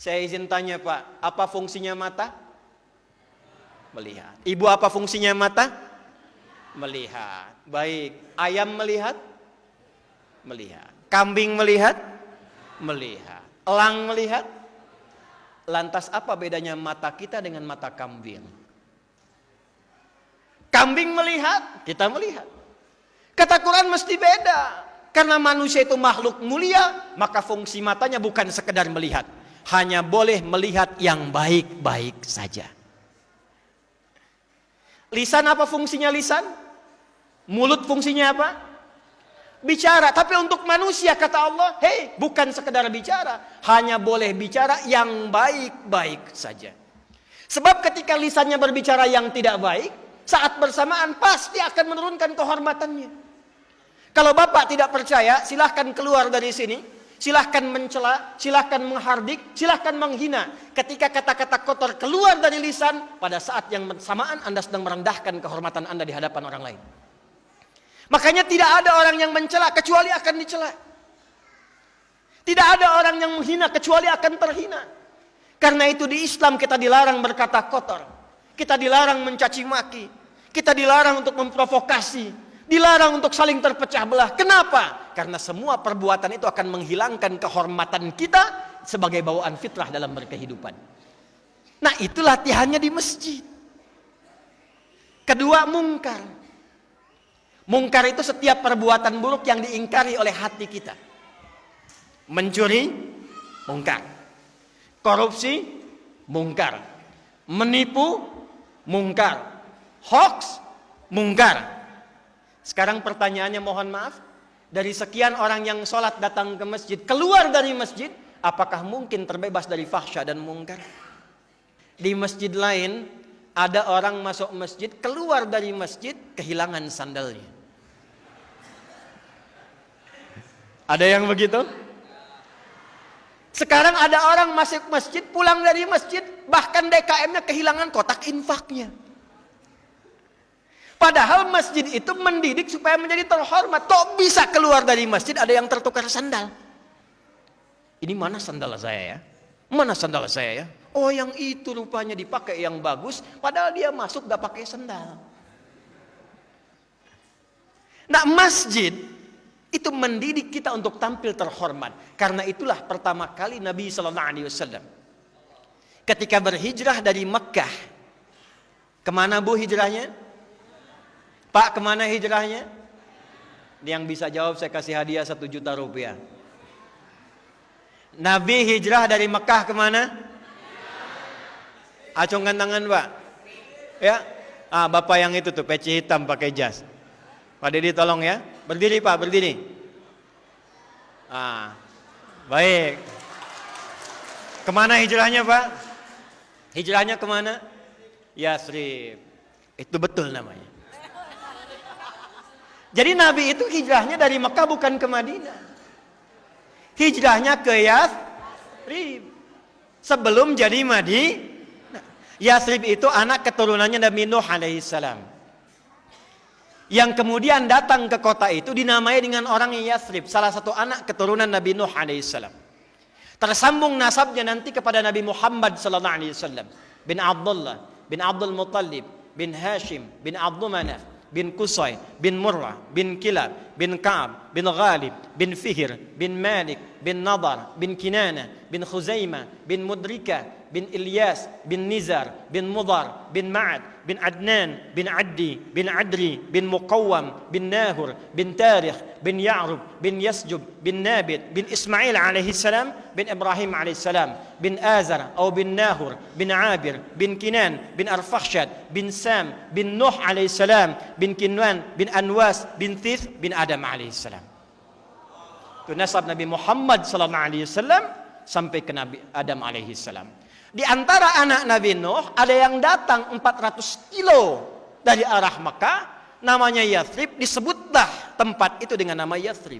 Saya izin tanya Pak, apa fungsinya mata? Melihat. Ibu apa fungsinya mata? Melihat. Baik. Ayam melihat? Melihat. Kambing melihat? Melihat. Elang melihat? Lantas apa bedanya mata kita dengan mata kambing? Kambing melihat, kita melihat. Kata Quran mesti beda. Karena manusia itu makhluk mulia, maka fungsi matanya bukan sekedar melihat. Hanya boleh melihat yang baik-baik saja. Lisan apa fungsinya lisan? Mulut fungsinya apa? Bicara. Tapi untuk manusia kata Allah, hei, bukan sekedar bicara. Hanya boleh bicara yang baik-baik saja. Sebab ketika lisannya berbicara yang tidak baik, saat bersamaan pasti akan menurunkan kehormatannya. Kalau Bapak tidak percaya, silahkan keluar dari sini. Silahkan mencela, silahkan menghardik, silahkan menghina. Ketika kata-kata kotor keluar dari lisan, pada saat yang bersamaan Anda sedang merendahkan kehormatan Anda di hadapan orang lain. Makanya tidak ada orang yang mencela kecuali akan dicela. Tidak ada orang yang menghina kecuali akan terhina. Karena itu di Islam kita dilarang berkata kotor. Kita dilarang mencaci maki. Kita dilarang untuk memprovokasi. Dilarang untuk saling terpecah belah. Kenapa? Karena semua perbuatan itu akan menghilangkan kehormatan kita sebagai bawaan fitrah dalam berkehidupan. Nah, itu latihannya di masjid. Kedua, mungkar. Mungkar itu setiap perbuatan buruk yang diingkari oleh hati kita. Mencuri, mungkar. Korupsi, mungkar. Menipu, mungkar. Hoax, mungkar. Sekarang pertanyaannya, mohon maaf, dari sekian orang yang sholat datang ke masjid, keluar dari masjid, apakah mungkin terbebas dari fahsya dan mungkar? Di masjid lain, ada orang masuk masjid, keluar dari masjid, kehilangan sandalnya. Ada yang begitu? Sekarang ada orang masuk masjid, pulang dari masjid, bahkan DKM-nya kehilangan kotak infaknya. Padahal masjid itu mendidik supaya menjadi terhormat. Kok bisa keluar dari masjid ada yang tertukar sandal? Ini mana sandal saya ya? Mana sandal saya ya? Oh, yang itu rupanya dipakai yang bagus, padahal dia masuk gak pakai sandal. Nah, masjid itu mendidik kita untuk tampil terhormat. Karena itulah pertama kali Nabi SAW ketika berhijrah dari Mekkah. Kemana Bu hijrahnya? Pak, kemana hijrahnya? Yang bisa jawab saya kasih hadiah 1 juta rupiah. Nabi hijrah dari Mekah kemana? Acungkan tangan Pak. Ya, Bapak yang itu tuh peci hitam pakai jas. Pak Dedi tolong ya. Berdiri Pak, berdiri. Baik. Kemana hijrahnya Pak? Hijrahnya kemana? Yasrib. Itu betul namanya. Jadi Nabi itu hijrahnya dari Mekah bukan ke Madinah. Hijrahnya ke Yasrib. Sebelum jadi Madinah. Yasrib itu anak keturunannya Nabi Nuh alaihissalam. Yang kemudian datang ke kota itu dinamai dengan orang Yasrib. Salah satu anak keturunan Nabi Nuh alaihissalam. Tersambung nasabnya nanti kepada Nabi Muhammad sallallahu alaihi wasallam. Bin Abdullah, bin Abdul Muttalib, bin Hashim, bin Abdul Manaf, bin Qusay, bin Murrah, bin Kilab, bin Ka'ab, bin Ghalib, bin Fihr, bin Malik, bin Nadar, bin Kinana, bin Khuzaimah, bin Mudrika, bin Ilyas, bin Nizar, bin Mudar, bin Ma'ad, bin Adnan, bin Addi, bin Adri, bin Muqawwam, bin Nahur, bin Tarikh, bin Ya'rub, bin Yasjub, bin Nabit, bin Ismail alaihi salam, bin Ibrahim alaihi salam, bin Azar atau bin Nahur, bin Abir, bin Kinan, bin Arfakhshad, bin Sam, bin Nuh alaihi salam, bin Kinwan, bin Anwas, bin Thith, bin Adam alaihi salam. Itu nasab Nabi Muhammad sallallahu alaihi wasallam sampai ke Nabi Adam alaihi salam. Di antara anak Nabi Nuh ada yang datang 400 kilo dari arah Mekah, namanya Yathrib, disebutlah tempat itu dengan nama Yathrib.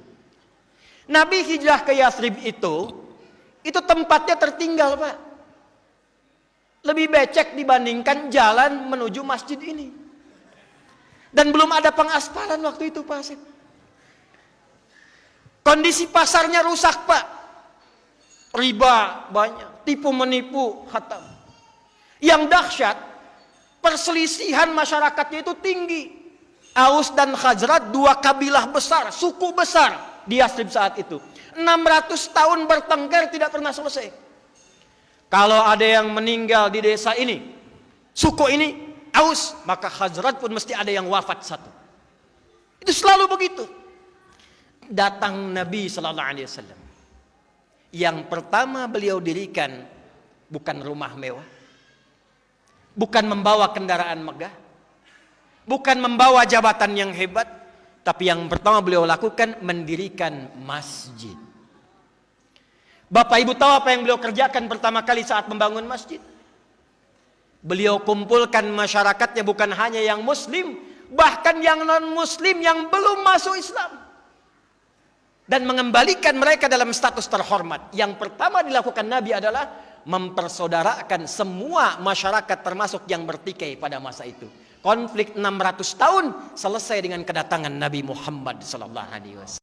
Nabi hijrah ke Yathrib itu tempatnya tertinggal Pak. Lebih becek dibandingkan jalan menuju masjid ini. Dan belum ada pengaspalan waktu itu Pak. Kondisi pasarnya rusak Pak. Riba banyak. tipu menipu, khatam. Yang dahsyat, perselisihan masyarakatnya itu tinggi. Aus dan Khazraj, dua kabilah besar, suku besar di Yathrib saat itu. 600 tahun bertengkar tidak pernah selesai. Kalau ada yang meninggal di desa ini, suku ini, Aus, maka Khazraj pun mesti ada yang wafat satu. Itu selalu begitu. Datang Nabi sallallahu alaihi wasallam. Yang pertama beliau dirikan bukan rumah mewah, bukan membawa kendaraan megah, bukan membawa jabatan yang hebat, tapi yang pertama beliau lakukan mendirikan masjid. Bapak Ibu tahu apa yang beliau kerjakan pertama kali saat membangun masjid? Beliau kumpulkan masyarakatnya, bukan hanya yang muslim, bahkan yang non muslim yang belum masuk Islam, dan mengembalikan mereka dalam status terhormat. Yang pertama dilakukan Nabi adalah mempersaudarakan semua masyarakat termasuk yang bertikai pada masa itu. Konflik 600 tahun selesai dengan kedatangan Nabi Muhammad sallallahu alaihi wasallam.